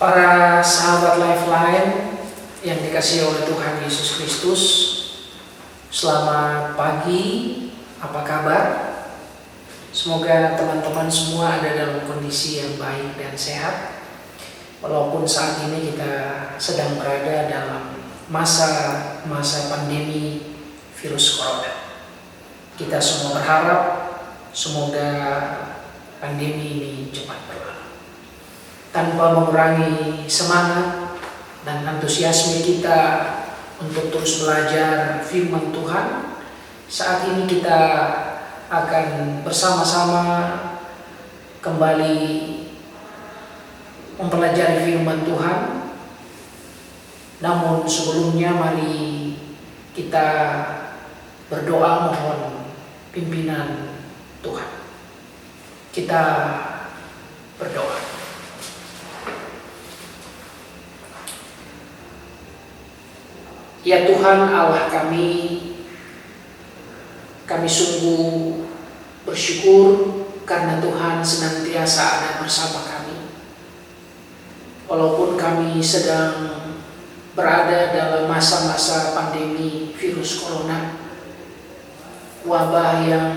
Para sahabat Lifeline yang dikasihi oleh Tuhan Yesus Kristus, selamat pagi, apa kabar? Semoga teman-teman semua ada dalam kondisi yang baik dan sehat. Walaupun saat ini kita sedang berada dalam masa pandemi virus corona. Kita semua berharap semoga pandemi ini cepat berlalu. Tanpa mengurangi semangat dan antusiasme kita untuk terus belajar firman Tuhan, saat ini kita akan bersama-sama kembali mempelajari firman Tuhan. Namun sebelumnya mari kita berdoa mohon pimpinan Tuhan. Kita berdoa. Ya Tuhan Allah kami sungguh bersyukur karena Tuhan senantiasa ada bersama kami. Walaupun kami sedang berada dalam masa-masa pandemi virus corona, wabah yang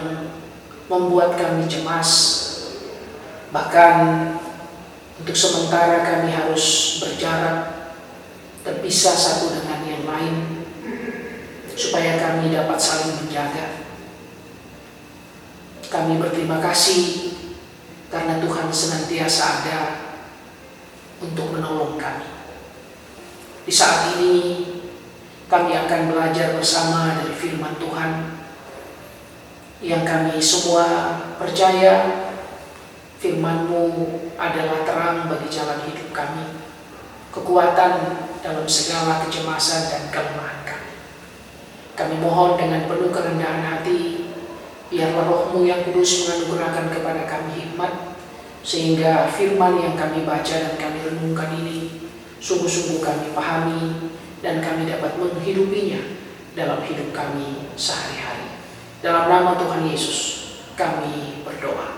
membuat kami cemas, bahkan untuk sementara kami harus berjarak, terpisah satu dengan yang lain, supaya kami dapat saling menjaga. Kami berterima kasih karena Tuhan senantiasa ada untuk menolong kami. Di saat ini kami akan belajar bersama dari firman Tuhan yang kami semua percaya firman-Mu adalah terang bagi jalan hidup kami, kekuatan dalam segala kecemasan dan kelemahan kami. Kami mohon dengan penuh kerendahan hati, biarlah Roh-Mu yang kudus menganugerahkan kepada kami hikmat, sehingga firman yang kami baca dan kami renungkan ini sungguh-sungguh kami pahami dan kami dapat menghidupinya dalam hidup kami sehari-hari. Dalam nama Tuhan Yesus kami berdoa.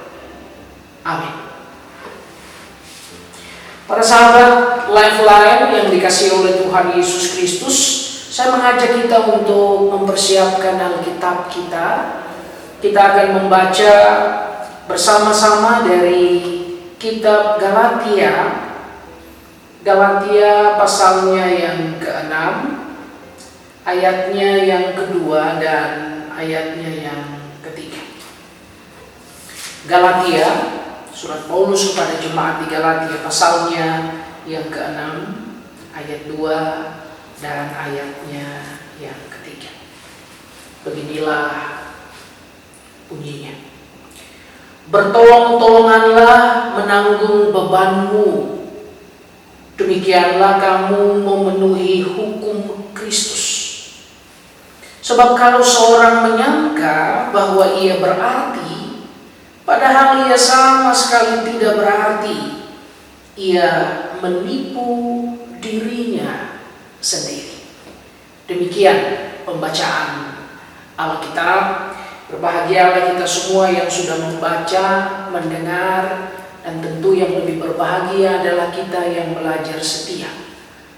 Amin. Para sahabat Lifeline yang dikasihi oleh Tuhan Yesus Kristus, saya mengajak kita untuk mempersiapkan Alkitab kita. Kita akan membaca bersama-sama dari kitab Galatia pasalnya yang ke-6, ayatnya yang kedua dan ayatnya yang ketiga. Galatia, surat Paulus kepada jemaat di Galatia pasalnya yang ke-6, ayat 2 dan ayatnya yang ketiga. Beginilah bunyinya. Bertolong-tolonganlah menanggung bebanmu, demikianlah kamu memenuhi hukum Kristus. Sebab kalau seorang menyangka bahwa ia berarti, padahal ia sama sekali tidak berarti, ia menipu dirinya sendiri. Demikian pembacaan Alkitab. Berbahagialah kita semua yang sudah membaca, mendengar, dan tentu yang lebih berbahagia adalah kita yang belajar setia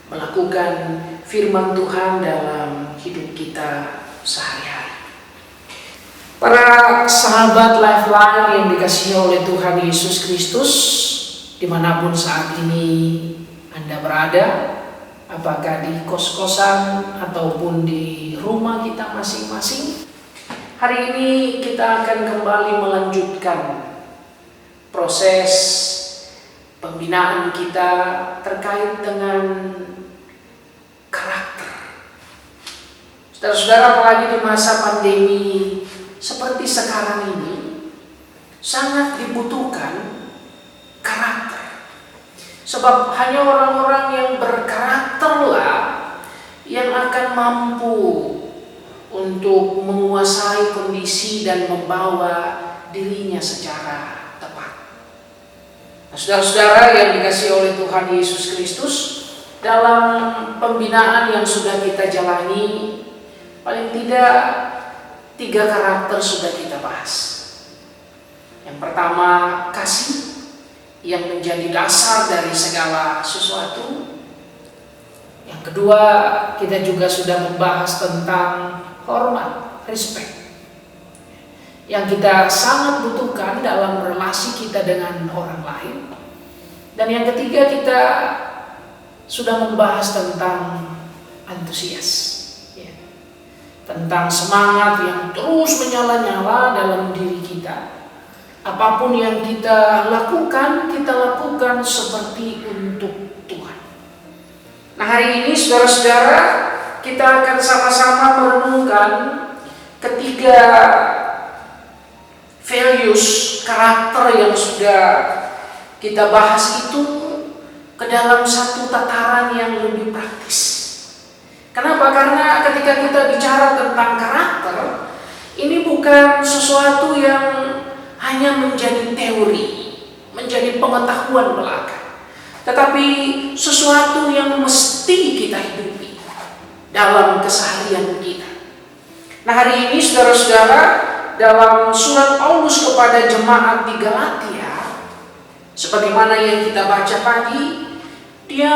melakukan firman Tuhan dalam hidup kita sehari-hari. Para sahabat Lifeline yang dikasihi oleh Tuhan Yesus Kristus, dimanapun saat ini Anda berada, apakah di kos-kosan ataupun di rumah kita masing-masing, hari ini kita akan kembali melanjutkan proses pembinaan kita terkait dengan karakter. Saudara-saudara, apalagi di masa pandemi seperti sekarang ini, sangat dibutuhkan karakter. Sebab hanya orang-orang yang berkarakterlah yang akan mampu untuk menguasai kondisi dan membawa dirinya secara tepat. Nah, saudara-saudara yang dikasihi oleh Tuhan Yesus Kristus, dalam pembinaan yang sudah kita jalani, paling tidak 3 karakter sudah kita bahas. Yang pertama kasih, yang menjadi dasar dari segala sesuatu. Yang kedua, kita juga sudah membahas tentang hormat, respect, yang kita sangat butuhkan dalam relasi kita dengan orang lain. Dan yang ketiga, kita sudah membahas tentang antusias, ya, tentang semangat yang terus menyala-nyala dalam diri kita. Apapun yang kita lakukan seperti untuk Tuhan. Nah, hari ini saudara-saudara, kita akan sama-sama merenungkan ketiga values, karakter yang sudah kita bahas itu ke dalam satu tataran yang lebih praktis. Kenapa? Karena ketika kita bicara tentang karakter, ini bukan sesuatu yang hanya menjadi teori, menjadi pengetahuan belaka, tetapi sesuatu yang mesti kita hidupi dalam keseharian kita. Nah, hari ini saudara-saudara, dalam surat Paulus kepada jemaat di Galatia, sebagaimana yang kita baca tadi, dia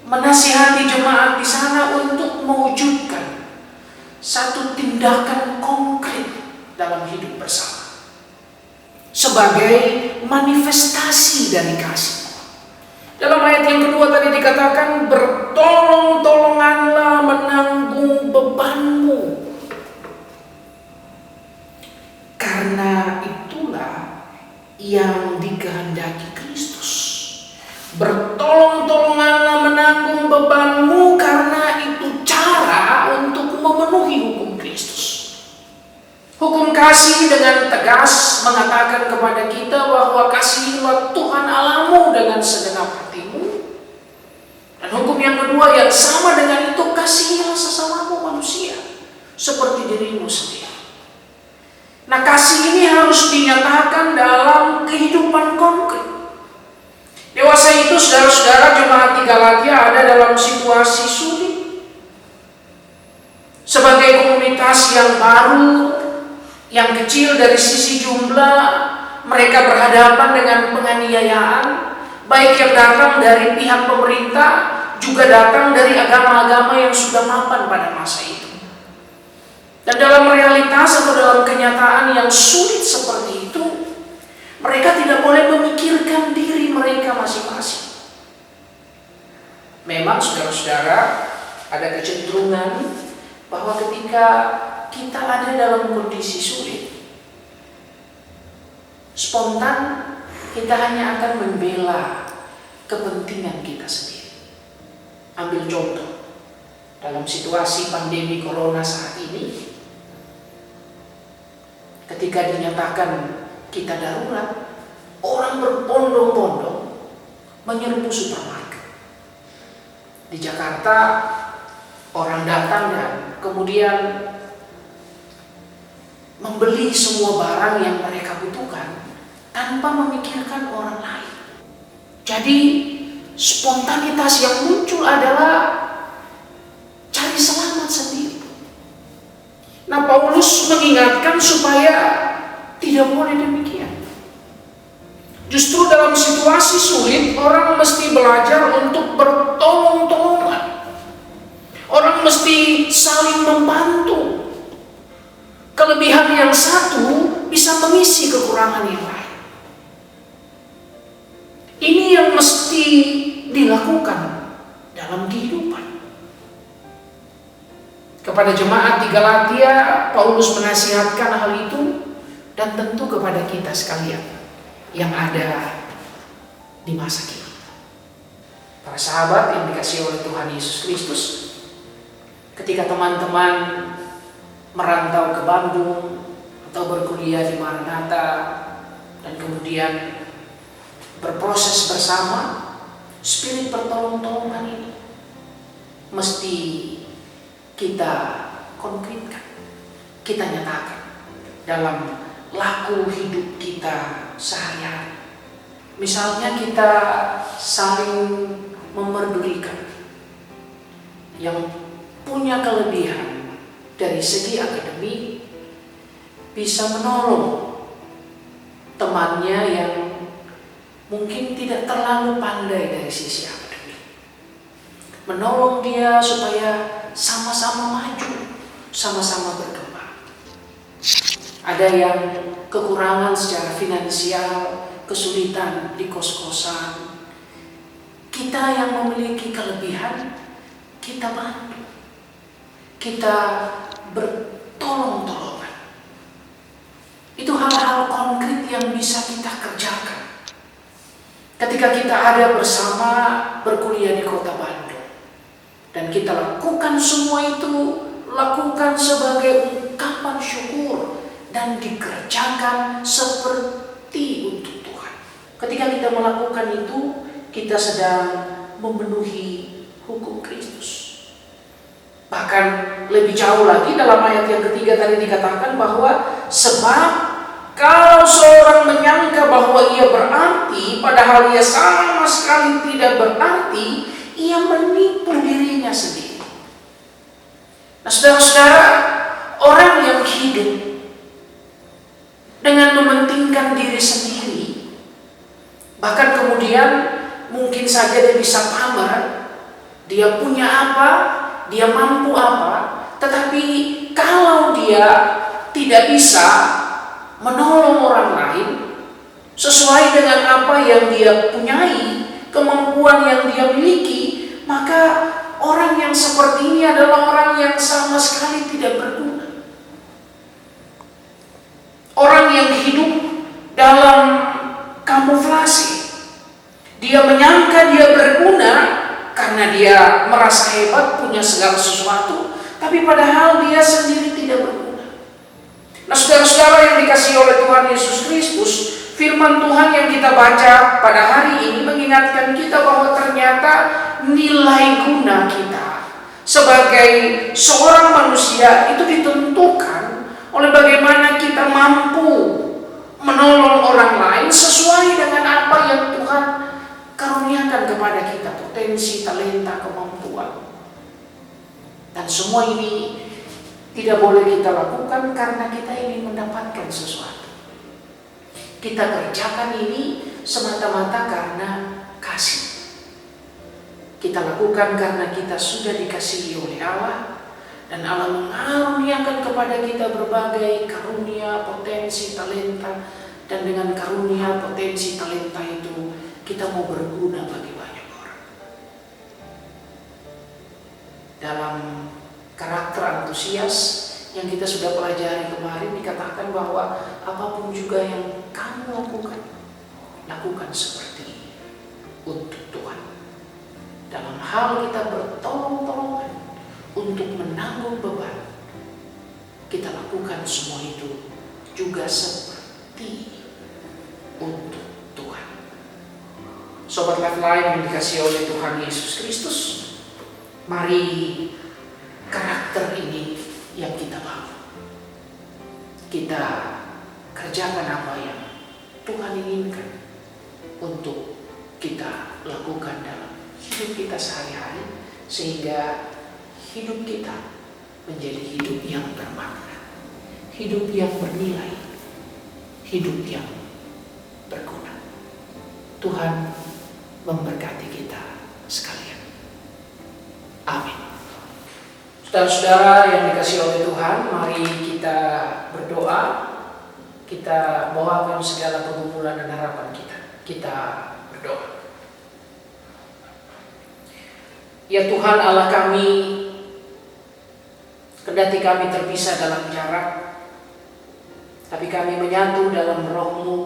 menasihati jemaat di sana untuk mewujudkan satu tindakan konkret dalam hidup bersama sebagai manifestasi dari kasih. Dalam ayat yang kedua tadi dikatakan, bertolong-tolonganlah menanggung bebanmu, karena itulah yang dikehendaki Kristus. Bertolong-tolonganlah menanggung bebanmu, karena itu cara untuk memenuhi hukum Kristus. Hukum kasih dengan tegas mengatakan kepada kita bahwa kasihilah Tuhan Allahmu dengan segenap hatimu. Dan hukum yang kedua yang sama dengan itu, kasihilah sesamamu manusia seperti dirimu sendiri. Nah, kasih ini harus dinyatakan dalam kehidupan konkret. Dewasa itu saudara-saudara, jemaat di Galatia ada dalam situasi sulit. Sebagai komunitas yang baru, yang kecil dari sisi jumlah, mereka berhadapan dengan penganiayaan, baik yang datang dari pihak pemerintah, juga datang dari agama-agama yang sudah mapan pada masa itu. Dan dalam realitas atau dalam kenyataan yang sulit seperti itu, mereka tidak boleh memikirkan diri mereka masing-masing. Memang saudara-saudara, ada kecenderungan bahwa ketika kita ada dalam kondisi sulit, spontan kita hanya akan membela kepentingan kita sendiri. Ambil contoh, dalam situasi pandemi corona saat ini, ketika dinyatakan kita darurat, orang berbondong-bondong menyerbu supermarket. Di Jakarta, orang datang dan kemudian membeli semua barang yang mereka butuhkan tanpa memikirkan orang lain. Jadi spontanitas yang muncul adalah cari selamat sendiri. Nah, Paulus mengingatkan supaya tidak boleh demikian. Justru dalam situasi sulit, orang mesti belajar untuk bertolong-tolongan. Orang mesti saling membantu. Kelebihan yang satu bisa mengisi kekurangan yang lain. Ini yang mesti dilakukan dalam kehidupan. Kepada jemaat di Galatia, Paulus menasihatkan hal itu, dan tentu kepada kita sekalian yang ada di masa kini. Para sahabat yang dikasihi oleh Tuhan Yesus Kristus, ketika teman-teman merantau ke Bandung atau berkuliah di Maranatha dan kemudian berproses bersama, spirit pertolong-tolongan ini mesti kita konkretkan, kita nyatakan dalam laku hidup kita sehari-hari. Misalnya kita saling memerdulikan, yang punya kelebihan dari segi akademik bisa menolong temannya yang mungkin tidak terlalu pandai dari sisi akademik. Menolong dia supaya sama-sama maju, sama-sama berkembang. Ada yang kekurangan secara finansial, kesulitan di kos-kosan. Kita yang memiliki kelebihan, kita bantu. Kita bertolong-tolongan. Itu hal-hal konkret yang bisa kita kerjakan ketika kita ada bersama berkuliah di Kota Bandung. Dan kita lakukan semua itu, lakukan sebagai ungkapan syukur dan dikerjakan seperti untuk Tuhan. Ketika kita melakukan itu, kita sedang memenuhi hukum Kristus. Bahkan lebih jauh lagi dalam ayat yang ketiga tadi dikatakan bahwa sebab kalau seorang menyangka bahwa ia berarti padahal ia sama sekali tidak berarti, ia menipu dirinya sendiri. Nah, saudara-saudara, orang yang hidup dengan mementingkan diri sendiri, bahkan kemudian mungkin saja dia bisa pamer, dia punya apa, dia mampu apa, tetapi kalau dia tidak bisa menolong orang lain sesuai dengan apa yang dia punyai, kemampuan yang dia miliki, maka orang yang seperti ini adalah orang yang sama sekali tidak berguna. Orang yang hidup dalam kamuflase. Dia menyangka dia berguna karena dia merasa hebat, punya segala sesuatu, tapi padahal dia sendiri tidak berguna. Nah, saudara-saudara yang dikasihi oleh Tuhan Yesus Kristus, firman Tuhan yang kita baca pada hari ini mengingatkan kita bahwa ternyata nilai guna kita sebagai seorang manusia itu ditentukan oleh bagaimana kita mampu menolong orang lain sesuai dengan apa yang Tuhan karuniakan kepada kita, potensi, talenta, kemampuan. Dan semua ini tidak boleh kita lakukan karena kita ingin mendapatkan sesuatu. Kita kerjakan ini semata-mata karena kasih. Kita lakukan karena kita sudah dikasihi oleh Allah, dan Allah mengaruniakan kepada kita berbagai karunia, potensi, talenta, dan dengan karunia, potensi, talenta itu kita mau berguna bagi banyak orang. Dalam karakter antusias yang kita sudah pelajari kemarin dikatakan bahwa apapun juga yang kamu lakukan seperti untuk Tuhan. Dalam hal kita bertolong-tolongan untuk menanggung beban, kita lakukan semua itu juga seperti untuk Tuhan. Sobat Lifeline yang dikasihi oleh Tuhan Yesus Kristus, mari karakter ini yang kita bangun. Kita kerjakan apa yang Tuhan inginkan untuk kita lakukan dalam hidup kita sehari-hari, sehingga hidup kita menjadi hidup yang bermakna, hidup yang bernilai, hidup yang berguna. Tuhan memberkati kita sekalian. Amin. Saudara-saudara yang dikasihi oleh Tuhan, mari kita berdoa. Kita bawakan segala pergumulan dan harapan kita. Kita berdoa. Ya Tuhan Allah kami, kendati kami terpisah dalam jarak, tapi kami menyatu dalam Roh-Mu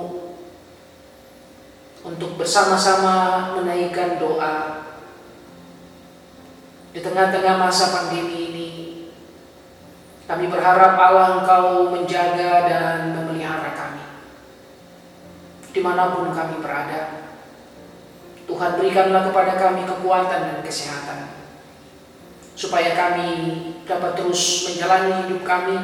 untuk bersama-sama menaikkan doa di tengah-tengah masa pandemi ini. Kami berharap Allah Engkau menjaga dan memelihara kami dimanapun kami berada. Tuhan, berikanlah kepada kami kekuatan dan kesehatan, supaya kami dapat terus menjalani hidup kami,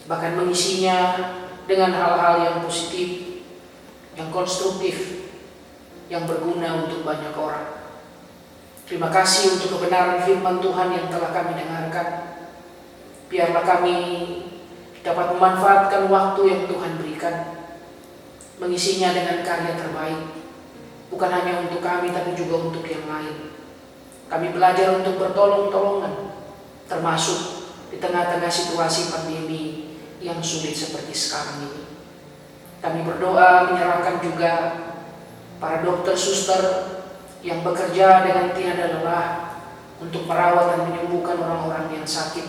bahkan mengisinya dengan hal-hal yang positif, yang konstruktif, yang berguna untuk banyak orang. Terima kasih untuk kebenaran firman Tuhan yang telah kami dengarkan. Biarlah kami dapat memanfaatkan waktu yang Tuhan berikan, mengisinya dengan karya terbaik, bukan hanya untuk kami tapi juga untuk yang lain. Kami belajar untuk bertolong-tolongan, termasuk di tengah-tengah situasi pandemi yang sulit seperti sekarang ini. Kami berdoa menyerahkan juga para dokter suster yang bekerja dengan tiada lelah untuk merawat dan menyembuhkan orang-orang yang sakit,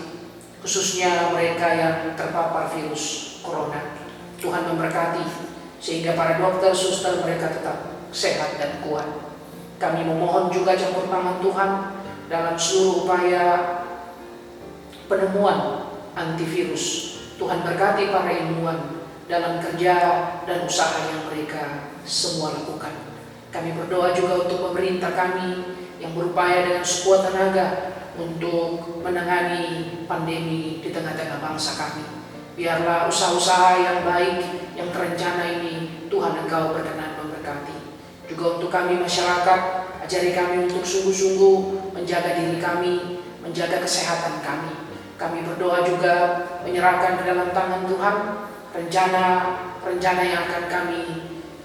khususnya mereka yang terpapar virus corona. Tuhan memberkati sehingga para dokter suster mereka tetap sehat dan kuat. Kami memohon juga campur tangan Tuhan dalam seluruh upaya penemuan antivirus. Tuhan berkati para ilmuwan dalam kerja dan usaha yang mereka semua lakukan. Kami berdoa juga untuk pemerintah kami yang berupaya dengan sekuat tenaga untuk menangani pandemi di tengah-tengah bangsa kami. Biarlah usaha-usaha yang baik, yang terencana ini Tuhan Engkau berkenan memberkati. Juga untuk kami masyarakat, ajari kami untuk sungguh-sungguh menjaga diri kami, menjaga kesehatan kami. Kami berdoa juga menyerahkan ke dalam tangan Tuhan rencana yang akan kami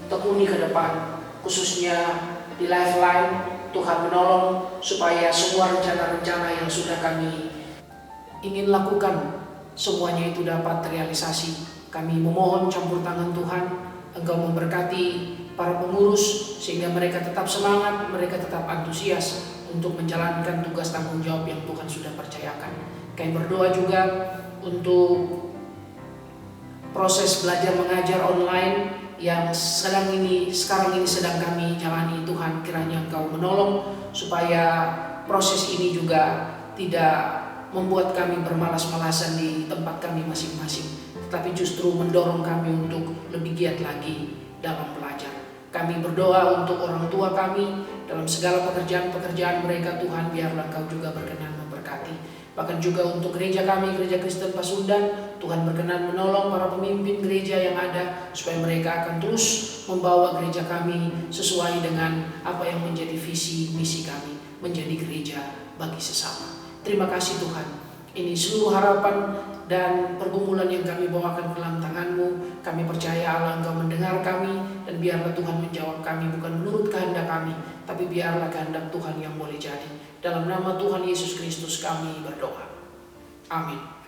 tekuni ke depan, khususnya di Lifeline. Tuhan menolong supaya semua rencana-rencana yang sudah kami ingin lakukan semuanya itu dapat terrealisasi. Kami memohon campur tangan Tuhan, Engkau memberkati para pengurus sehingga mereka tetap semangat, mereka tetap antusias untuk menjalankan tugas tanggung jawab yang Tuhan sudah percayakan. Kami berdoa juga untuk proses belajar mengajar online yang sekarang ini sedang kami jalani. Tuhan, kiranya Engkau menolong supaya proses ini juga tidak membuat kami bermalas-malasan di tempat kami masing-masing, tetapi justru mendorong kami untuk lebih giat lagi dalam belajar. Kami berdoa untuk orang tua kami dalam segala pekerjaan-pekerjaan mereka. Tuhan, biarlah Engkau juga berkenan memberkati. Bahkan juga untuk gereja kami, Gereja Kristen Pasundan, Tuhan berkenan menolong para pemimpin gereja yang ada supaya mereka akan terus membawa gereja kami sesuai dengan apa yang menjadi visi misi kami, menjadi gereja bagi sesama. Terima kasih Tuhan. Ini seluruh harapan dan pergumulan yang kami bawakan ke dalam tangan-Mu. Kami percaya Allah Engkau mendengar kami, dan biarlah Tuhan menjawab kami bukan menurut kehendak kami, tapi biarlah kehendak Tuhan yang boleh jadi. Dalam nama Tuhan Yesus Kristus kami berdoa. Amin.